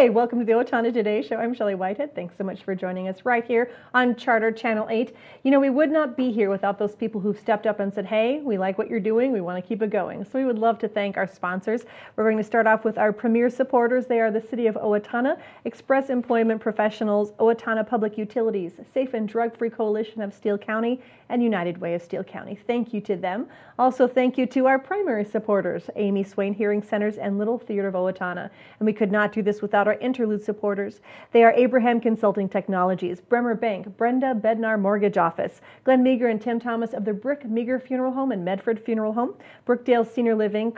Hi, welcome to the Owatonna Today Show. I'm Shelley Whitehead. Thanks so much for joining us right here on Charter Channel 8. You know, we would not be here without those people who've stepped up and said, hey, we like what you're doing. We want to keep it going. So we would love to thank our sponsors. We're going to start off with our premier supporters. They are the City of Owatonna, Express Employment Professionals, Owatonna Public Utilities, Safe and Drug-Free Coalition of Steele County, and United Way of Steele County. Thank you to them. Also, thank you to our primary supporters, Amy Swain Hearing Centers and Little Theater of Owatonna. And we could not do this without our interlude supporters. They are Abraham Consulting Technologies, Bremer Bank, Brenda Bednar Mortgage Office, Glenn Meager and Tim Thomas of the Brick Meager Funeral Home and Medford Funeral Home, Brookdale Senior Living,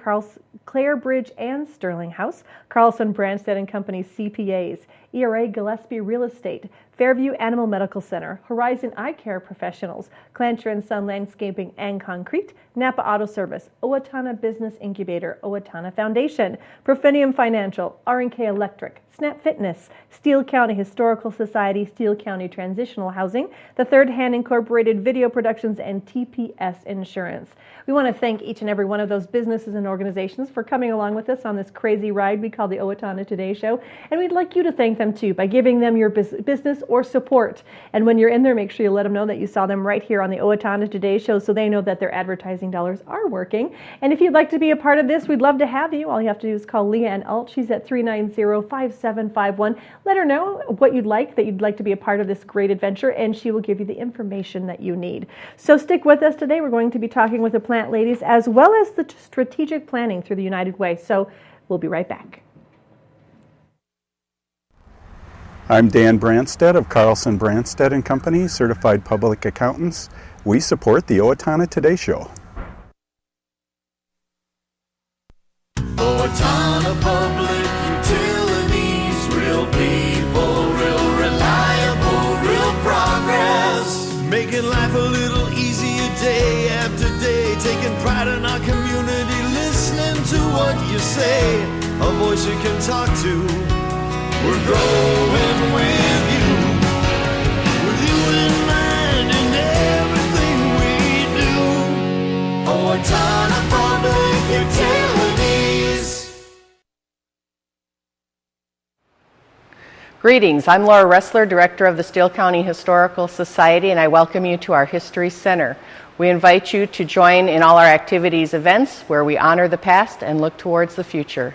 Clare Bridge and Sterling House, Carlson Branstad and Company CPAs, ERA Gillespie Real Estate, Fairview Animal Medical Center, Horizon Eye Care Professionals, Clancher & Son Landscaping and Concrete, Napa Auto Service, Owatonna Business Incubator, Owatonna Foundation, Profinium Financial, R&K Electric, Snap Fitness, Steele County Historical Society, Steele County Transitional Housing, the Third Hand Incorporated Video Productions, and TPS Insurance. We want to thank each and every one of those businesses and organizations for coming along with us on this crazy ride we call the Owatonna Today Show. And we'd like you to thank them too by giving them your business or support. And when you're in there, make sure you let them know that you saw them right here on the Owatonna Today Show so they know that their advertising dollars are working. And if you'd like to be a part of this, we'd love to have you. All you have to do is call Leanne Alt. She's at 390-5751. Let her know what you'd like, that you'd like to be a part of this great adventure, and she will give you the information that you need. So stick with us today. We're going to be talking with the plant ladies as well as the strategic planning through the United Way. So we'll be right back. I'm Dan Branstad of Carlson Branstad and Company, Certified Public Accountants. We support the Owatonna Today Show. Owatonna Public Utilities, real people, real reliable, real progress. Making life a little easier day after day, taking pride in our community, listening to what you say, a voice you can talk to. We're growing with you in mind in everything we do. Owatonna Public Utilities. Greetings, I'm Laura Ressler, Director of the Steele County Historical Society, and I welcome you to our History Center. We invite you to join in all our activities events where we honor the past and look towards the future.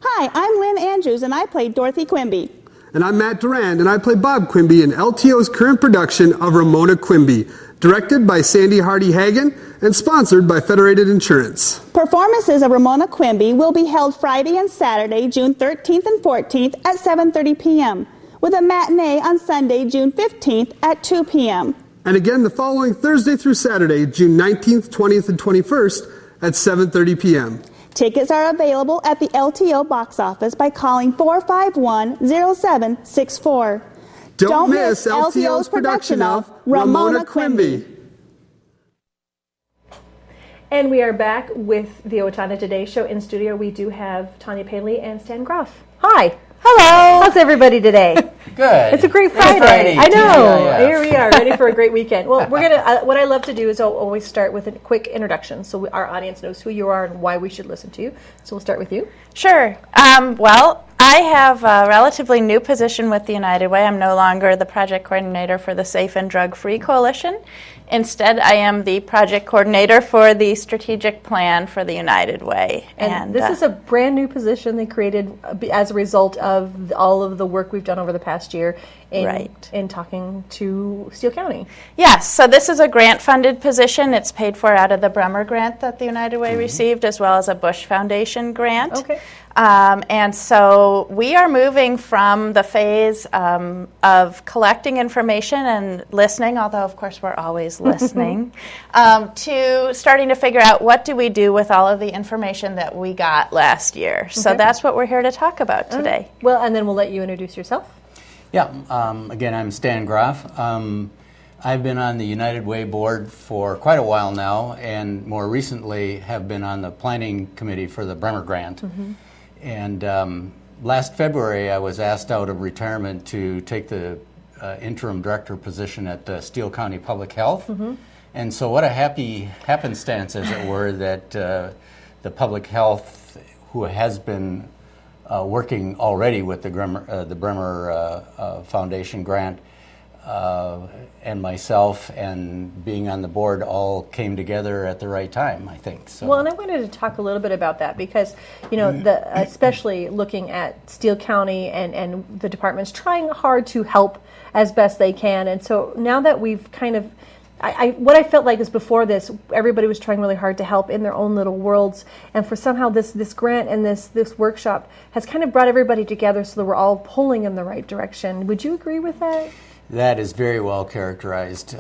Hi, I'm Lynn Andrews, and I play Dorothy Quimby. And I'm Matt Durand, and I play Bob Quimby in LTO's current production of Ramona Quimby, directed by Sandy Hardy Hagen and sponsored by Federated Insurance. Performances of Ramona Quimby will be held Friday and Saturday, June 13th and 14th at 7:30 p.m., with a matinee on Sunday, June 15th at 2 p.m. And again the following Thursday through Saturday, June 19th, 20th, and 21st at 7:30 p.m. Tickets are available at the LTO box office by calling 451-0764. Don't miss LTO's production of Ramona Quimby. And we are back with the Owatonna Today Show. In studio, we do have Tanya Paley and Stan Groff. Hi. Hello. How's everybody today? Good. It's a great Friday. I know. Here we are, ready for a great weekend. Well, we're gonna. What I love to do is I'll always start with a quick introduction, so our audience knows who you are and why we should listen to you. So we'll start with you. Sure. Well, I have a relatively new position with the United Way. I'm no longer the project coordinator for the Safe and Drug-Free Coalition. Instead, I am the project coordinator for the strategic plan for the United Way. And this is a brand new position they created as a result of all of the work we've done over the past year in talking to Steele County. Yes, so this is a grant-funded position. It's paid for out of the Bremer grant that the United Way received, as well as a Bush Foundation grant. Okay. And so we are moving from the phase of collecting information and listening, although of course we're always listening, to starting to figure out what do we do with all of the information that we got last year. Okay. So that's what we're here to talk about today. Well, and then we'll let you introduce yourself. Yeah, again, I'm Stan Groff. I've been on the United Way board for quite a while now, and more recently have been on the planning committee for the Bremer grant. Mm-hmm. And last February, I was asked out of retirement to take the interim director position at Steele County Public Health. Mm-hmm. And so what a happy happenstance, as it were, that the public health, who has been working already with the Bremer Foundation Grant, and myself and being on the board all came together at the right time, I think. So. Well, and I wanted to talk a little bit about that because, you know, especially looking at Steele County and the departments trying hard to help as best they can. And so now that we've kind of, what I felt like is before this, everybody was trying really hard to help in their own little worlds. And for somehow this grant and this workshop has kind of brought everybody together so that we're all pulling in the right direction. Would you agree with that? That is very well characterized.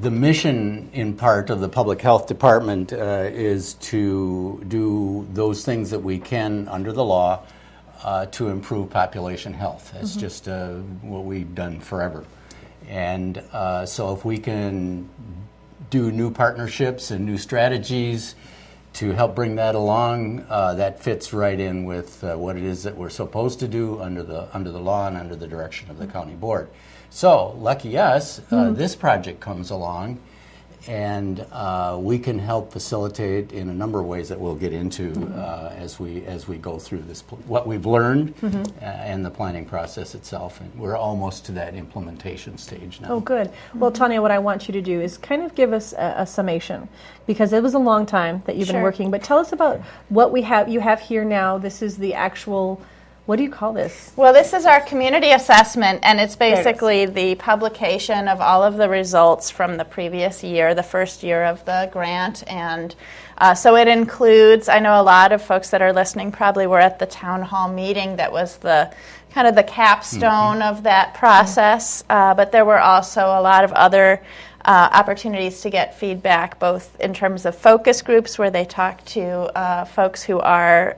The mission, in part, of the Public Health Department is to do those things that we can under the law to improve population health. It's just what we've done forever. And so if we can do new partnerships and new strategies to help bring that along, that fits right in with what it is that we're supposed to do under the law and under the direction of the county board. So, lucky us, this project comes along, and we can help facilitate in a number of ways that we'll get into as we go through this, what we've learned and the planning process itself. And we're almost to that implementation stage now. Oh, good. Well, Tanya, what I want you to do is kind of give us a summation, because it was a long time that you've been working. But tell us about what you have here now. This is the actual. What do you call this? Well, this is our community assessment, and it's basically the publication of all of the results from the previous year, the first year of the grant. And so it includes, I know a lot of folks that are listening probably were at the town hall meeting that was the kind of the capstone of that process, but there were also a lot of other opportunities to get feedback, both in terms of focus groups where they talk to folks who are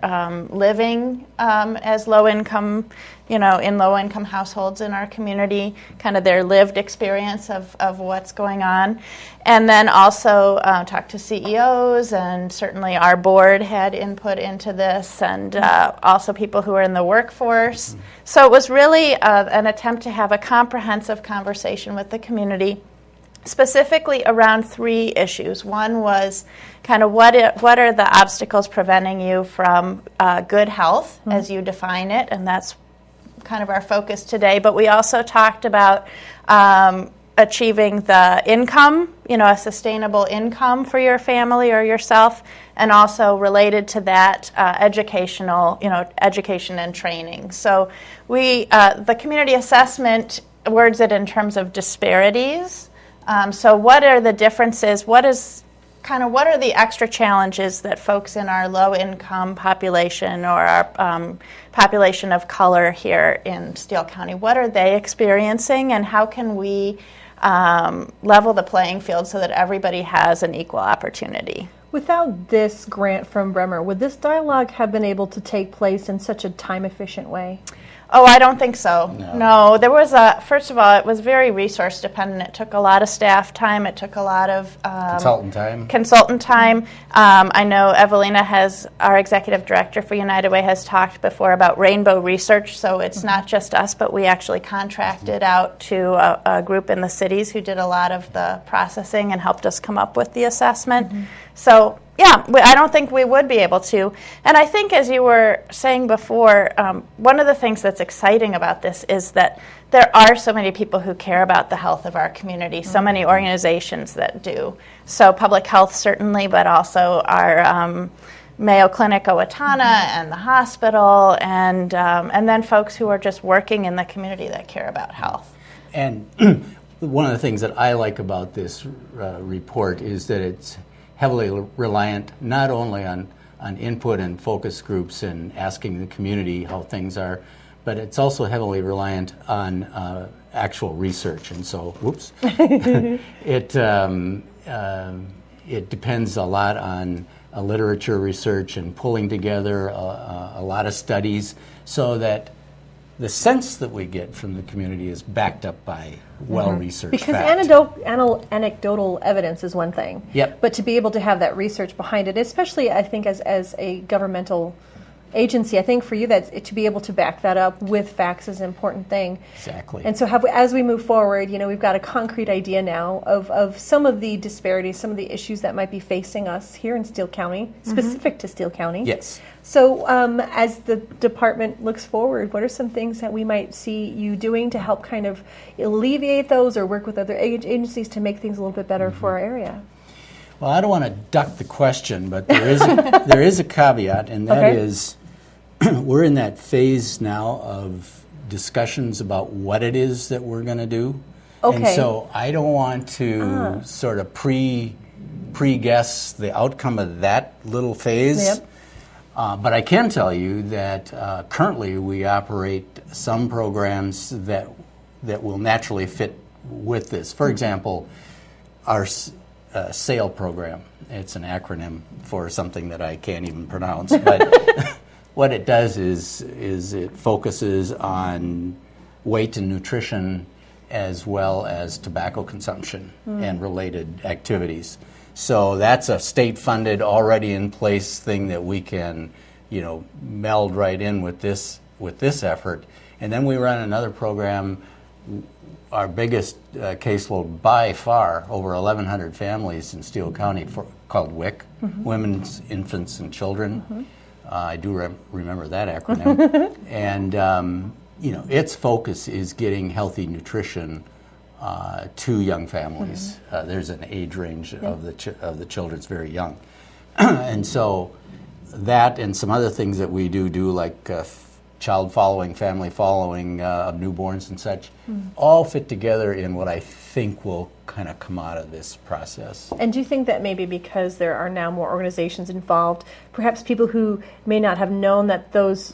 living as low-income, in low-income households in our community, kind of their lived experience of what's going on. And then also talk to CEOs, and certainly our board had input into this, and also people who are in the workforce. So it was really an attempt to have a comprehensive conversation with the community, specifically around 3 issues. One was kind of what are the obstacles preventing you from good health as you define it, and that's kind of our focus today. But we also talked about achieving the income, a sustainable income for your family or yourself, and also related to that education and training. So the community assessment words it in terms of disparities. So what are the differences? What are the extra challenges that folks in our low-income population or our population of color here in Steele County, what are they experiencing, and how can we level the playing field so that everybody has an equal opportunity? Without this grant from Bremer, would this dialogue have been able to take place in such a time-efficient way? Oh, I don't think so. No, there was first of all, it was very resource dependent. It took a lot of staff time. It took a lot of consultant time. I know Evelina our executive director for United Way, has talked before about rainbow research. So it's not just us, but we actually contracted out to a group in the cities who did a lot of the processing and helped us come up with the assessment. So yeah, I don't think we would be able to. And I think, as you were saying before, one of the things that's exciting about this is that there are so many people who care about the health of our community, so many organizations that do. So public health certainly, but also our Mayo Clinic Owatonna and the hospital, and then folks who are just working in the community that care about health. And one of the things that I like about this report is that it's heavily reliant not only on input and focus groups and asking the community how things are, but it's also heavily reliant on actual research. And so, it depends a lot on literature research and pulling together a lot of studies so that the sense that we get from the community is backed up by well-researched because fact. Anecdotal evidence is one thing. Yep. But to be able to have that research behind it, especially I think as a governmental agency. I think for you, that to be able to back that up with facts is an important thing. Exactly. And so as we move forward, we've got a concrete idea now of some of the disparities, some of the issues that might be facing us here in Steele County, specific to Steele County. Yes. So as the department looks forward, what are some things that we might see you doing to help kind of alleviate those or work with other agencies to make things a little bit better for our area? Well, I don't want to duck the question, but there is a caveat, and that is we're in that phase now of discussions about what it is that we're going to do. Okay. And so I don't want to sort of pre-guess the outcome of that little phase. Yep. But I can tell you that currently we operate some programs that will naturally fit with this. For example, our SAIL program. It's an acronym for something that I can't even pronounce, but what it does is it focuses on weight and nutrition as well as tobacco consumption and related activities. So that's a state-funded, already in place thing that we can, meld right in with this effort. And then we run another program, our biggest caseload by far, over 1,100 families in Steele County, called WIC, Women's, Infants, and Children. I do remember that acronym. And its focus is getting healthy nutrition to young families. There's an age range of the children, it's very young. And so that and some other things that we do like child following, family following of newborns and such, all fit together in what I think will kind of come out of this process. And do you think that maybe because there are now more organizations involved, perhaps people who may not have known that those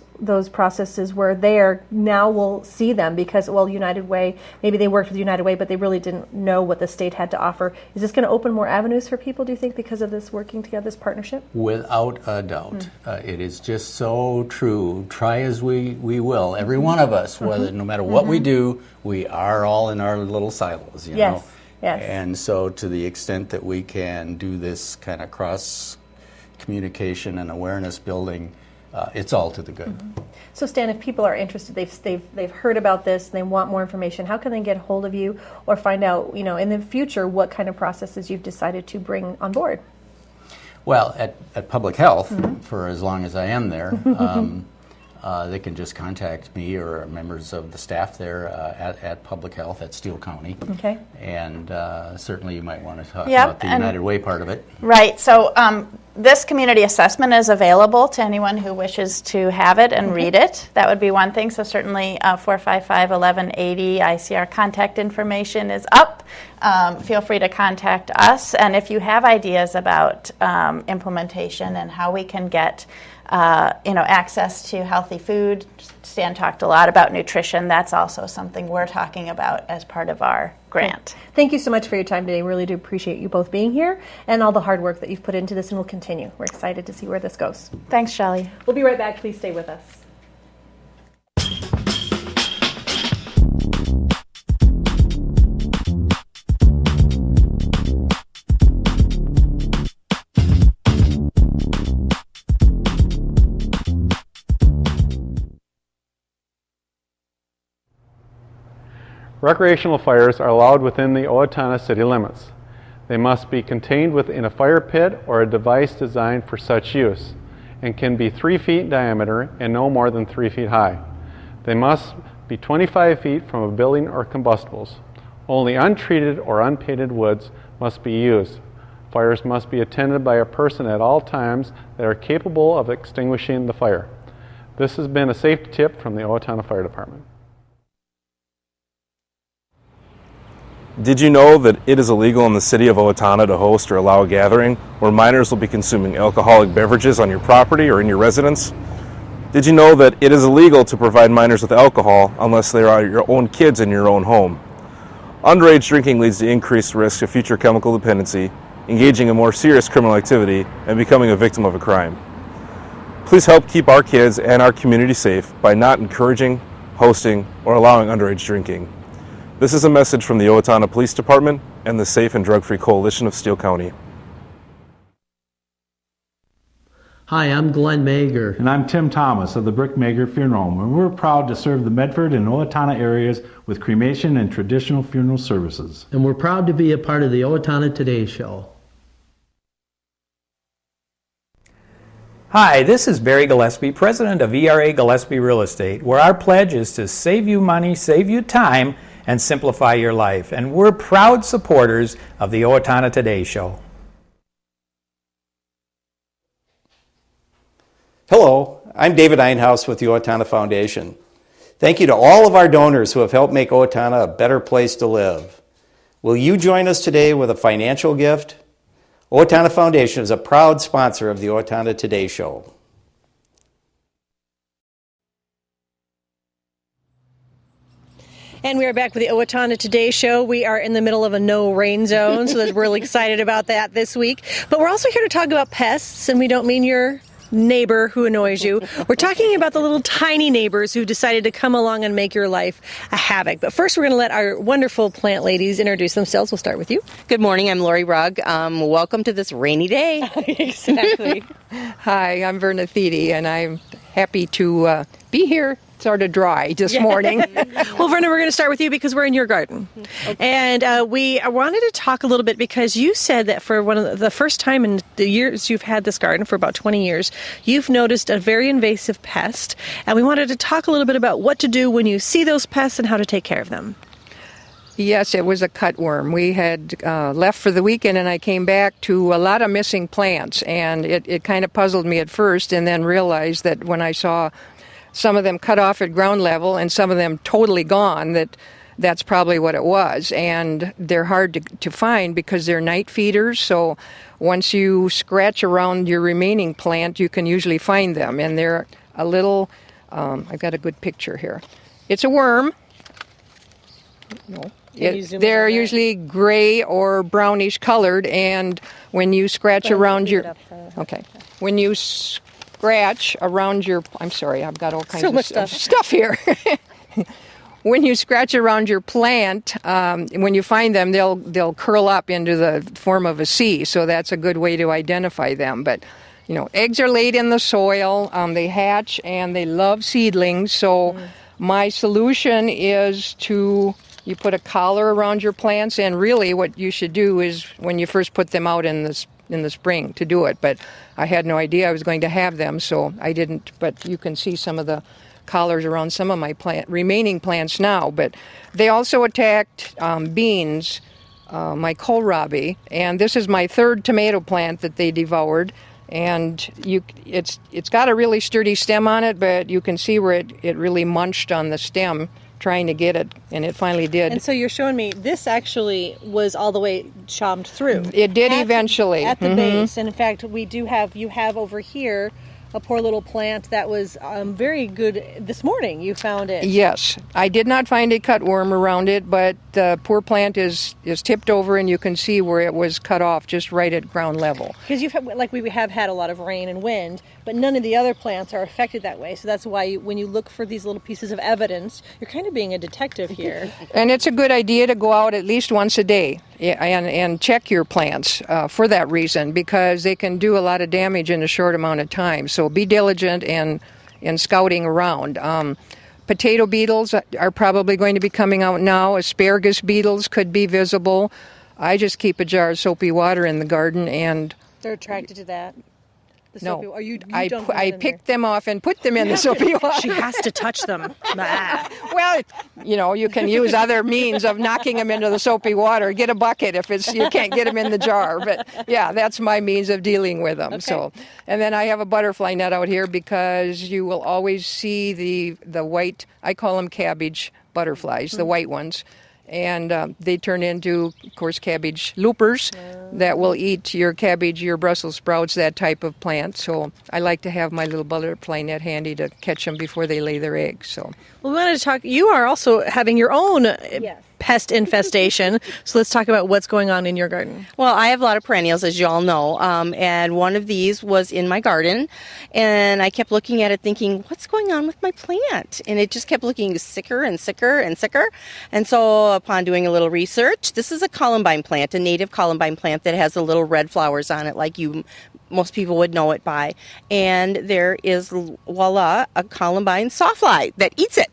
processes were there now will see them because, United Way, maybe they worked with United Way, but they really didn't know what the state had to offer. Is this going to open more avenues for people, do you think, because of this working together, this partnership? Without a doubt. It is just so true. Try as we will. Every one of us, whether no matter what we do, we are all in our little silos, you know? Yes. And so to the extent that we can do this kind of cross communication and awareness building, it's all to the good. So Stan, if people are interested, they've heard about this, they want more information, how can they get hold of you or find out, in the future, what kind of processes you've decided to bring on board? Well, at Public Health, for as long as I am there, they can just contact me or members of the staff there at Public Health at Steele County. Okay. And certainly you might want to talk about the United Way part of it. Right. So this community assessment is available to anyone who wishes to have it and read it. That would be one thing. So certainly 455-1180 ICR contact information is up. Feel free to contact us. And if you have ideas about implementation and how we can get access to healthy food. Stan talked a lot about nutrition. That's also something we're talking about as part of our grant. Thank you so much for your time today. Really do appreciate you both being here and all the hard work that you've put into this, and will continue. We're excited to see where this goes. Thanks, Shelley. We'll be right back. Please stay with us. Recreational fires are allowed within the Owatonna city limits. They must be contained within a fire pit or a device designed for such use, and can be 3 feet in diameter and no more than 3 feet high. They must be 25 feet from a building or combustibles. Only untreated or unpainted woods must be used. Fires must be attended by a person at all times that are capable of extinguishing the fire. This has been a safety tip from the Owatonna Fire Department. Did you know that it is illegal in the city of Owatonna to host or allow a gathering where minors will be consuming alcoholic beverages on your property or in your residence? Did you know that it is illegal to provide minors with alcohol unless they are your own kids in your own home? Underage drinking leads to increased risk of future chemical dependency, engaging in more serious criminal activity, and becoming a victim of a crime. Please help keep our kids and our community safe by not encouraging, hosting, or allowing underage drinking. This is a message from the Owatonna Police Department and the Safe and Drug-Free Coalition of Steele County. Hi, I'm Glenn Mager. And I'm Tim Thomas of the Brick Mager Funeral Home, and we're proud to serve the Medford and Owatonna areas with cremation and traditional funeral services. And we're proud to be a part of the Owatonna Today Show. Hi, this is Barry Gillespie, president of ERA Gillespie Real Estate, where our pledge is to save you money, save you time, and simplify your life. And we're proud supporters of the Owatonna Today Show. Hello, I'm David Einhaus with the Owatonna Foundation. Thank you to all of our donors who have helped make Owatonna a better place to live. Will you join us today with a financial gift? Owatonna Foundation is a proud sponsor of the Owatonna Today Show. And we are back with the Owatonna Today Show. We are in the middle of a no rain zone, so we're really excited about that this week. But we're also here to talk about pests, and we don't mean your neighbor who annoys you. We're talking about the little tiny neighbors who decided to come along and make your life a havoc. But first, we're going to let our wonderful plant ladies introduce themselves. We'll start with you. Good morning. I'm Lorrie Rugg. Welcome to this rainy day. Exactly. Hi, I'm Verna Thiede, and I'm happy to be here. Sort of dry this morning. Well, Verna, we're going to start with you because we're in your garden. Okay. And we wanted to talk a little bit because you said that for one of the first time in the years you've had this garden, for about 20 years, you've noticed a very invasive pest. And we wanted to talk a little bit about what to do when you see those pests and how to take care of them. Yes, it was a cutworm. We had left for the weekend, and I came back to a lot of missing plants. And it kind of puzzled me at first, and then realized that when I saw some of them cut off at ground level and some of them totally gone, that's probably what it was. And they're hard to find because they're night feeders, so once you scratch around your remaining plant, you can usually find them. And they're a little, I've got a good picture here. It's a worm. No. They're usually gray or brownish colored, and when you scratch around your... Okay. When you scratch around your, I'm sorry, I've got all kinds of stuff here. When you scratch around your plant, when you find them, they'll curl up into the form of a C, so that's a good way to identify them. But, you know, eggs are laid in the soil, they hatch, and they love seedlings, so my solution is you put a collar around your plants, and really what you should do is when you first put them out in the spring to do it, but I had no idea I was going to have them, so I didn't. But you can see some of the collars around some of my remaining plants now. But they also attacked beans, my kohlrabi, and this is my third tomato plant that they devoured. And it's got a really sturdy stem on it, but you can see where it really munched on the stem trying to get it, and it finally did. And so you're showing me this actually was all the way chomped through. It did eventually. At the base. And in fact, you have over here a poor little plant that was very good. This morning you found it. Yes. I did not find a cutworm around it, but the poor plant is tipped over, and you can see where it was cut off just right at ground level. Because we have had a lot of rain and wind, but none of the other plants are affected that way. So that's why when you look for these little pieces of evidence, you're kind of being a detective here. And it's a good idea to go out at least once a day and check your plants for that reason, because they can do a lot of damage in a short amount of time. So be diligent in scouting around. Potato beetles are probably going to be coming out now. Asparagus beetles could be visible. I just keep a jar of soapy water in the garden, and they're attracted to that. No, I picked them off and put them in the soapy water. She has to touch them. Well, you can use other means of knocking them into the soapy water. Get a bucket if you can't get them in the jar. But yeah, that's my means of dealing with them. Okay. So, and then I have a butterfly net out here because you will always see the white. I call them cabbage butterflies, the white ones. And they turn into, of course, cabbage loopers that will eat your cabbage, your Brussels sprouts, that type of plant. So I like to have my little butterfly net handy to catch them before they lay their eggs. So, well, we wanted to talk. You are also having your own pest infestation. So let's talk about what's going on in your garden. Well, I have a lot of perennials, as you all know, and one of these was in my garden, and I kept looking at it thinking, what's going on with my plant? And it just kept looking sicker and sicker and sicker. And so upon doing a little research, this is a columbine plant, a native columbine plant that has the little red flowers on it like most people would know it by. And there is, voila, a columbine sawfly that eats it.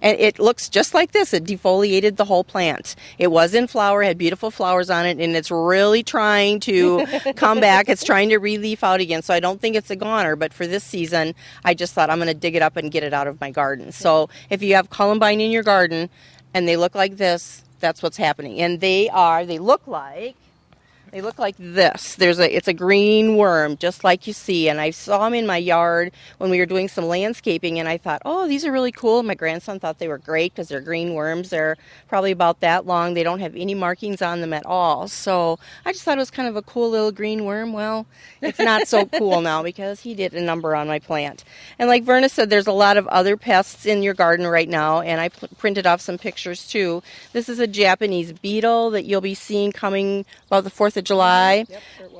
And it looks just like this. It defoliated the whole plant. It was in flower, had beautiful flowers on it, and it's really trying to come back. It's trying to re-leaf out again. So I don't think it's a goner, but for this season, I just thought I'm going to dig it up and get it out of my garden. So if you have columbine in your garden and they look like this, that's what's happening. And they look like this. It's a green worm, just like you see. And I saw them in my yard when we were doing some landscaping, and I thought, oh, these are really cool. My grandson thought they were great because they're green worms. They're probably about that long. They don't have any markings on them at all. So I just thought it was kind of a cool little green worm. Well, it's not so cool now because he did a number on my plant. And like Verna said, there's a lot of other pests in your garden right now, and I printed off some pictures too. This is a Japanese beetle that you'll be seeing coming about the 4th of July.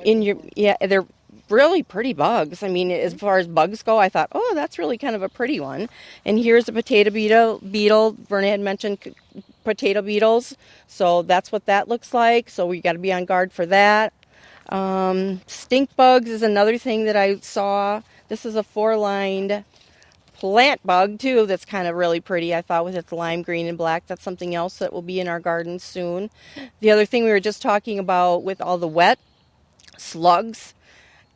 They're really pretty bugs. I mean, as far as bugs go, I thought, oh, that's really kind of a pretty one. And here's a potato beetle. Verna had mentioned potato beetles, so that's what that looks like. So we got to be on guard for that. Stink bugs is another thing that I saw. This is a 4-lined plant bug too that's kind of really pretty, I thought, with its lime green and black. That's something else that will be in our garden soon. The other thing we were just talking about with all the wet, slugs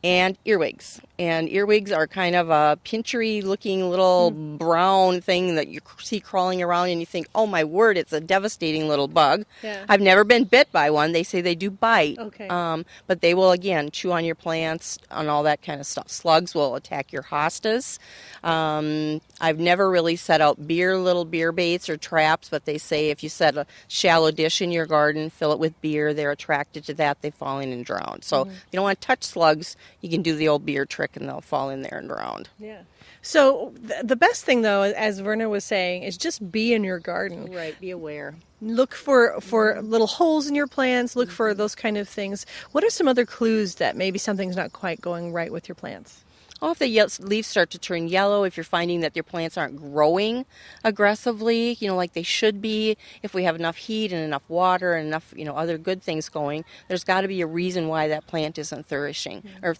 and earwigs. And earwigs are kind of a pinchery looking little brown thing that you see crawling around and you think, oh my word, it's a devastating little bug. Yeah. I've never been bit by one. They say they do bite. Okay. But they will, again, chew on your plants and all that kind of stuff. Slugs will attack your hostas. I've never really set out little beer baits or traps, but they say if you set a shallow dish in your garden, fill it with beer, they're attracted to that, they fall in and drown. So if you don't want to touch slugs, you can do the old beer trick and they'll fall in there and drown. Yeah. So the best thing, though, as Verna was saying, is just be in your garden. Right, be aware. Look for little holes in your plants. Look for those kind of things. What are some other clues that maybe something's not quite going right with your plants? Oh, if the leaves start to turn yellow, if you're finding that your plants aren't growing aggressively, like they should be, if we have enough heat and enough water and enough, other good things going, there's got to be a reason why that plant isn't flourishing or,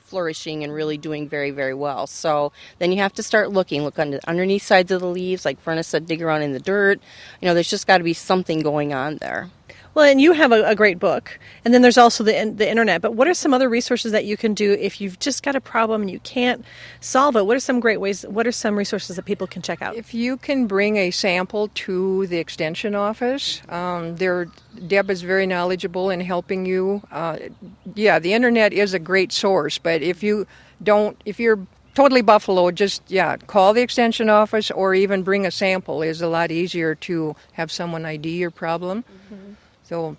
flourishing and really doing very, very well. So then you have to start look underneath sides of the leaves, like Verna said, dig around in the dirt. There's just got to be something going on there. Well, and you have a great book, and then there's also the internet. But what are some other resources that you can do if you've just got a problem and you can't solve it? What are some great ways? What are some resources that people can check out? If you can bring a sample to the extension office, Deb is very knowledgeable in helping you. The internet is a great source, but if you're totally Buffalo, just call the extension office or even bring a sample. Is a lot easier to have someone ID your problem. Mm-hmm. So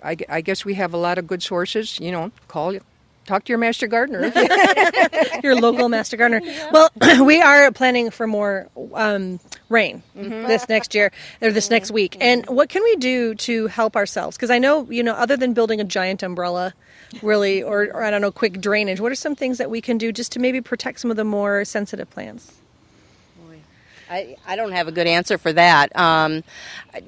I guess we have a lot of good sources. Talk to your master gardener. Your local master gardener. Yeah. Well, we are planning for more rain this next year or this next week. And what can we do to help ourselves? Because I know, other than building a giant umbrella, really, or I don't know, quick drainage, what are some things that we can do just to maybe protect some of the more sensitive plants? I don't have a good answer for that.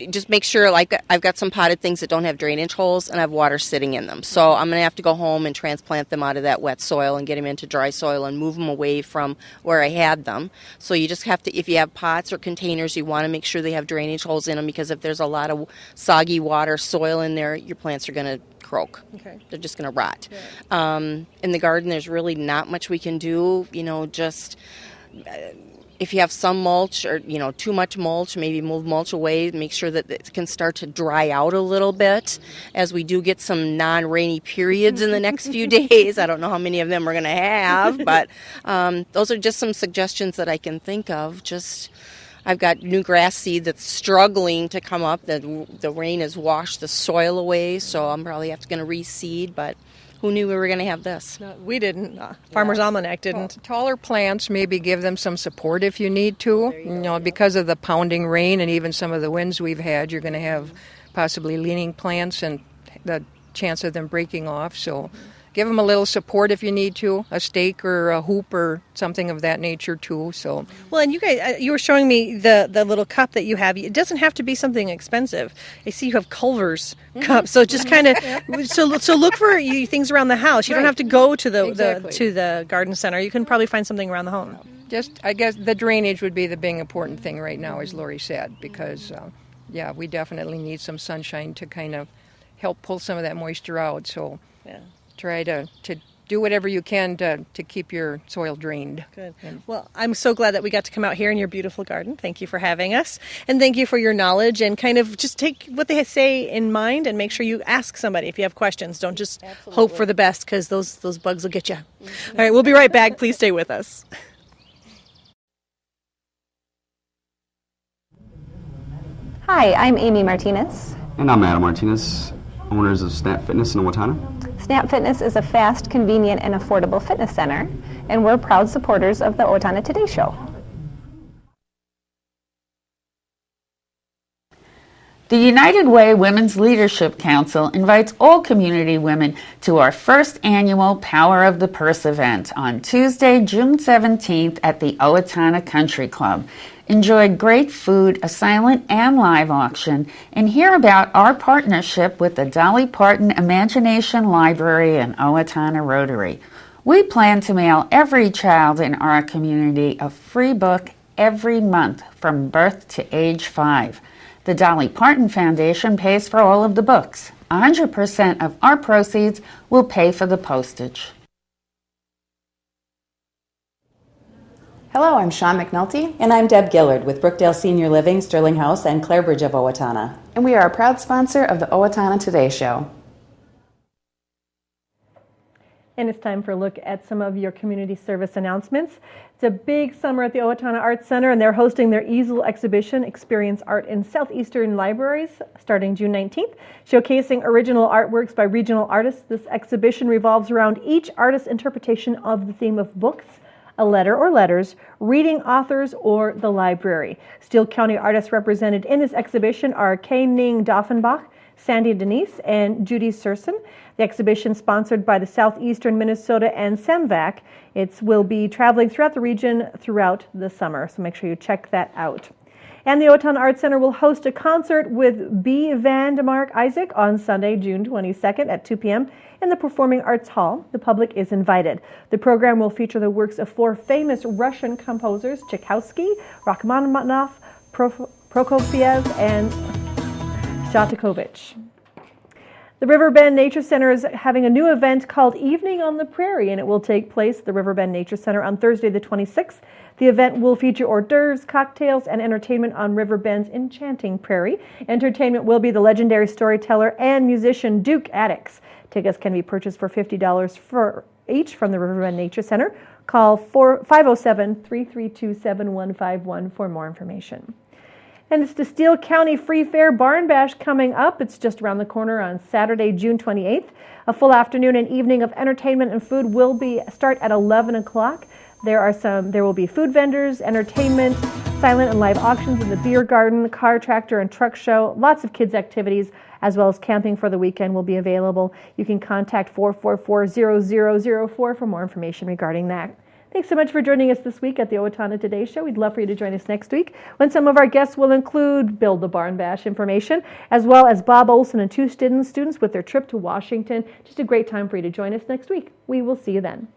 Just make sure, I've got some potted things that don't have drainage holes and have water sitting in them. So I'm going to have to go home and transplant them out of that wet soil and get them into dry soil and move them away from where I had them. So you just have to, if you have pots or containers, you want to make sure they have drainage holes in them, because if there's a lot of soggy water, soil in there, your plants are going to croak. Okay. They're just going to rot. Yeah. In the garden, there's really not much we can do, if you have some mulch or, too much mulch, maybe move mulch away, make sure that it can start to dry out a little bit as we do get some non-rainy periods in the next few days. I don't know how many of them we're going to have, but those are just some suggestions that I can think of. I've got new grass seed that's struggling to come up. The rain has washed the soil away, so I'm probably going to reseed, but Who knew we were going to have this? No, we didn't. Farmer's Almanac didn't. Taller plants, maybe give them some support if you need to. Because of the pounding rain and even some of the winds we've had, you're going to have possibly leaning plants and the chance of them breaking off. So give them a little support if you need to, a stake or a hoop or something of that nature too. So, well, and you guys, you were showing me the little cup that you have. It doesn't have to be something expensive. I see you have Culver's cups, so just kind of so look for things around the house. You don't have to go to the garden center. You can probably find something around the home. Just, I guess, the drainage would be the big important thing right now, as Lorrie said, because we definitely need some sunshine to kind of help pull some of that moisture out. So. Yeah. Try to do whatever you can to keep your soil drained. Good. Well, I'm so glad that we got to come out here in your beautiful garden. Thank you for having us. And thank you for your knowledge, and kind of just take what they say in mind and make sure you ask somebody if you have questions. Don't just hope for the best, because those bugs will get you. Mm-hmm. All right, we'll be right back. Please stay with us. Hi, I'm Amy Martinez. And I'm Adam Martinez, owners of Snap Fitness in Owatonna. Snap Fitness is a fast, convenient, and affordable fitness center, and we're proud supporters of the Owatonna Today Show. The United Way Women's Leadership Council invites all community women to our first annual Power of the Purse event on Tuesday, June 17th at the Owatonna Country Club. Enjoy great food, a silent and live auction, and hear about our partnership with the Dolly Parton Imagination Library and Owatonna Rotary. We plan to mail every child in our community a free book every month from birth to age 5. The Dolly Parton Foundation pays for all of the books. 100% of our proceeds will pay for the postage. Hello, I'm Sean McNulty. And I'm Deb Gillard with Brookdale Senior Living, Sterling House, and Clarebridge of Owatonna. And we are a proud sponsor of the Owatonna Today Show. And it's time for a look at some of your community service announcements. It's a big summer at the Owatonna Arts Center, and they're hosting their easel exhibition, Experience Art in Southeastern Libraries, starting June 19th, showcasing original artworks by regional artists. This exhibition revolves around each artist's interpretation of the theme of books, a letter or letters, reading authors, or the library. Steele County artists represented in this exhibition are Kay Ning Doffenbach, Sandy Denise, and Judy Surson. The exhibition, sponsored by the Southeastern Minnesota and SEMVAC, it will be traveling throughout the region throughout the summer, so make sure you check that out. And the Owatonna Arts Center will host a concert with B. Vandemark Isaac on Sunday, June 22nd at 2 p.m. in the Performing Arts Hall. The public is invited. The program will feature the works of 4 famous Russian composers, Tchaikovsky, Rachmaninoff, Prokofiev, and Shostakovich. The Riverbend Nature Center is having a new event called Evening on the Prairie, and it will take place at the Riverbend Nature Center on Thursday the 26th. The event will feature hors d'oeuvres, cocktails, and entertainment on Riverbend's enchanting prairie. Entertainment will be the legendary storyteller and musician Duke Addix. Tickets can be purchased for $50 for each from the Riverbend Nature Center. Call 507-332-7151 for more information. And it's the Steele County Free Fair Barn Bash coming up. It's just around the corner on Saturday, June 28th. A full afternoon and evening of entertainment and food will start at 11 o'clock. There will be food vendors, entertainment, silent and live auctions in the beer garden, car, tractor, and truck show. Lots of kids' activities, as well as camping for the weekend will be available. You can contact 444-0004 for more information regarding that. Thanks so much for joining us this week at the Owatonna Today Show. We'd love for you to join us next week when some of our guests will include Build the Barn Bash information, as well as Bob Olson and 2 students with their trip to Washington. Just a great time for you to join us next week. We will see you then.